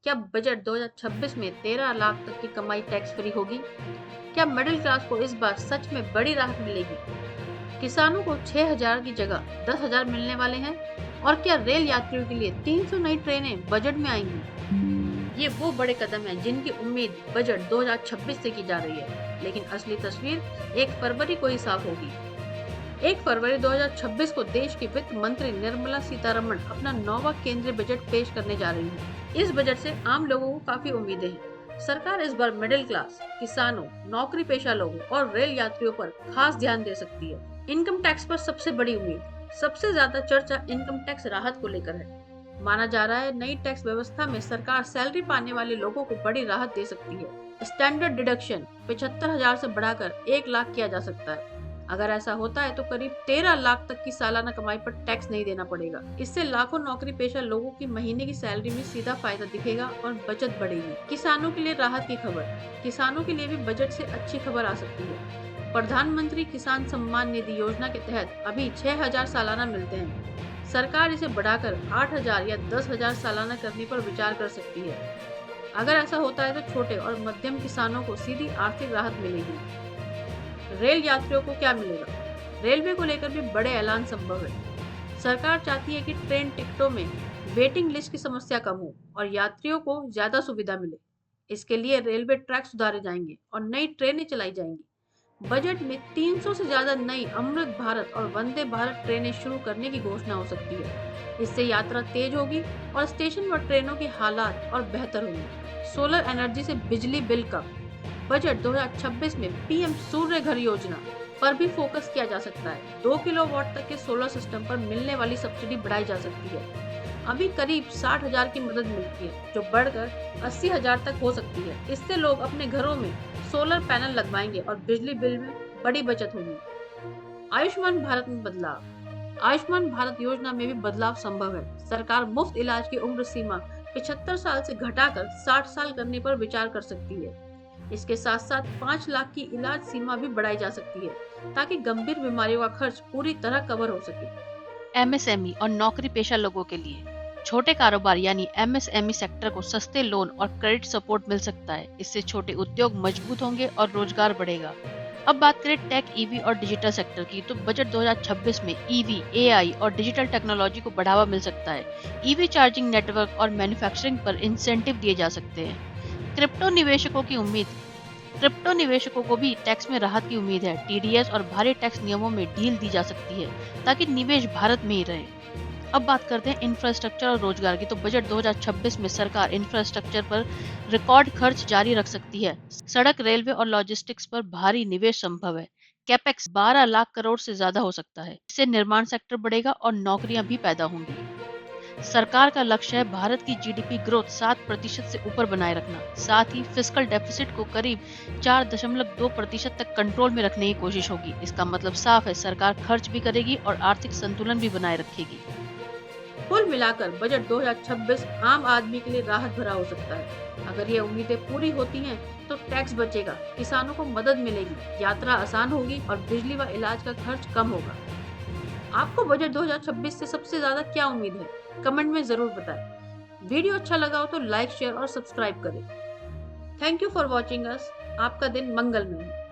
क्या बजट 2026 में 13 लाख तक की कमाई टैक्स फ्री होगी? क्या मिडिल क्लास को इस बार सच में बड़ी राहत मिलेगी? किसानों को 6,000 की जगह 10,000 मिलने वाले हैं और क्या रेल यात्रियों के लिए 300 नई ट्रेनें बजट में आएंगी? ये वो बड़े कदम हैं जिनकी उम्मीद बजट 2026 से की जा रही है, लेकिन असली तस्वीर 1 फरवरी को ही साफ होगी। 1 फरवरी 2026 को देश की वित्त मंत्री निर्मला सीतारमण अपना 9वां केंद्रीय बजट पेश करने जा रही हैं। इस बजट से आम लोगों को काफी उम्मीदें हैं। सरकार इस बार मिडिल क्लास, किसानों, नौकरी पेशा लोगों और रेल यात्रियों पर खास ध्यान दे सकती है। इनकम टैक्स पर सबसे बड़ी उम्मीद। सबसे ज्यादा चर्चा इनकम टैक्स राहत को लेकर है। माना जा रहा है नई टैक्स व्यवस्था में सरकार सैलरी पाने वाले लोगों को बड़ी राहत दे सकती है। स्टैंडर्ड डिडक्शन 75,000 से बढ़ाकर 1 लाख किया जा सकता है। अगर ऐसा होता है तो करीब 13 लाख तक की सालाना कमाई पर टैक्स नहीं देना पड़ेगा। इससे लाखों नौकरी पेशा लोगों की महीने की सैलरी में सीधा फायदा दिखेगा और बचत बढ़ेगी। किसानों के लिए राहत की खबर। किसानों के लिए भी बजट से अच्छी खबर आ सकती है। प्रधानमंत्री किसान सम्मान निधि योजना के तहत अभी 6,000 सालाना मिलते हैं। सरकार इसे बढ़ाकर 8,000 या 10,000 सालाना करने पर विचार कर सकती है। अगर ऐसा होता है तो छोटे और मध्यम किसानों को सीधी आर्थिक राहत मिलेगी। रेल यात्रियों को क्या मिलेगा? रेलवे को लेकर भी बड़े ऐलान संभव है। सरकार चाहती है कि ट्रेन टिकटों में वेटिंग लिस्ट की समस्या कम हो और यात्रियों को ज्यादा सुविधा मिले। इसके लिए रेलवे ट्रैक सुधारे जाएंगे और नई ट्रेनें चलाई जाएंगी। बजट में 300 से ज्यादा नई अमृत भारत और वंदे भारत ट्रेनें शुरू करने की घोषणा हो सकती है। इससे यात्रा तेज होगी और स्टेशन पर ट्रेनों की हालात और बेहतर होंगे। सोलर एनर्जी से बिजली बिल कम। बजट 2026 में पीएम सूर्य घर योजना पर भी फोकस किया जा सकता है। 2 किलोवाट तक के सोलर सिस्टम पर मिलने वाली सब्सिडी बढ़ाई जा सकती है। अभी करीब 60,000 की मदद मिलती है, जो बढ़कर 80,000 तक हो सकती है। इससे लोग अपने घरों में सोलर पैनल लगवाएंगे और बिजली बिल में बड़ी बचत होगी। आयुष्मान भारत में बदलाव। आयुष्मान भारत योजना में भी बदलाव संभव है। सरकार मुफ्त इलाज की उम्र सीमा 75 साल से घटाकर 60 साल करने पर विचार कर सकती है। इसके साथ साथ 5 लाख की इलाज सीमा भी बढ़ाई जा सकती है, ताकि गंभीर बीमारियों का खर्च पूरी तरह कवर हो सके। एमएसएमई और नौकरी पेशा लोगों के लिए छोटे कारोबार यानी एमएसएमई सेक्टर को सस्ते लोन और क्रेडिट सपोर्ट मिल सकता है। इससे छोटे उद्योग मजबूत होंगे और रोजगार बढ़ेगा। अब बात करें टेक, ईवी और डिजिटल सेक्टर की, तो बजट 2026 में ईवी, एआई और डिजिटल टेक्नोलॉजी को बढ़ावा मिल सकता है। ईवी चार्जिंग नेटवर्क और मैन्युफैक्चरिंग पर इंसेंटिव दिए जा सकते हैं। क्रिप्टो निवेशकों की उम्मीद। क्रिप्टो निवेशकों को भी टैक्स में राहत की उम्मीद है। टीडीएस और भारी टैक्स नियमों में ढील दी जा सकती है, ताकि निवेश भारत में ही रहे। अब बात करते हैं इंफ्रास्ट्रक्चर और रोजगार की, तो बजट 2026 में सरकार इंफ्रास्ट्रक्चर पर रिकॉर्ड खर्च जारी रख सकती है। सड़क, रेलवे और लॉजिस्टिक्स पर भारी निवेश संभव है। कैपेक्स 12 लाख करोड़ से ज्यादा हो सकता है। इससे निर्माण सेक्टर बढ़ेगा और नौकरियां भी पैदा होंगी। सरकार का लक्ष्य है भारत की जीडीपी ग्रोथ 7% से ऊपर बनाए रखना। साथ ही फिस्कल डेफिसिट को करीब 4.2% तक कंट्रोल में रखने की कोशिश होगी। इसका मतलब साफ है, सरकार खर्च भी करेगी और आर्थिक संतुलन भी बनाए रखेगी। कुल मिलाकर बजट 2026 आम आदमी के लिए राहत भरा हो सकता है। अगर ये उम्मीदें पूरी होती हैं तो टैक्स बचेगा, किसानों को मदद मिलेगी, यात्रा आसान होगी और बिजली व इलाज का खर्च कम होगा। आपको बजट 2026 से सबसे ज्यादा क्या उम्मीद है? कमेंट में जरूर बताएं। वीडियो अच्छा लगा हो तो लाइक, शेयर और सब्सक्राइब करें। Thank you for watching us. आपका दिन मंगलमय हो।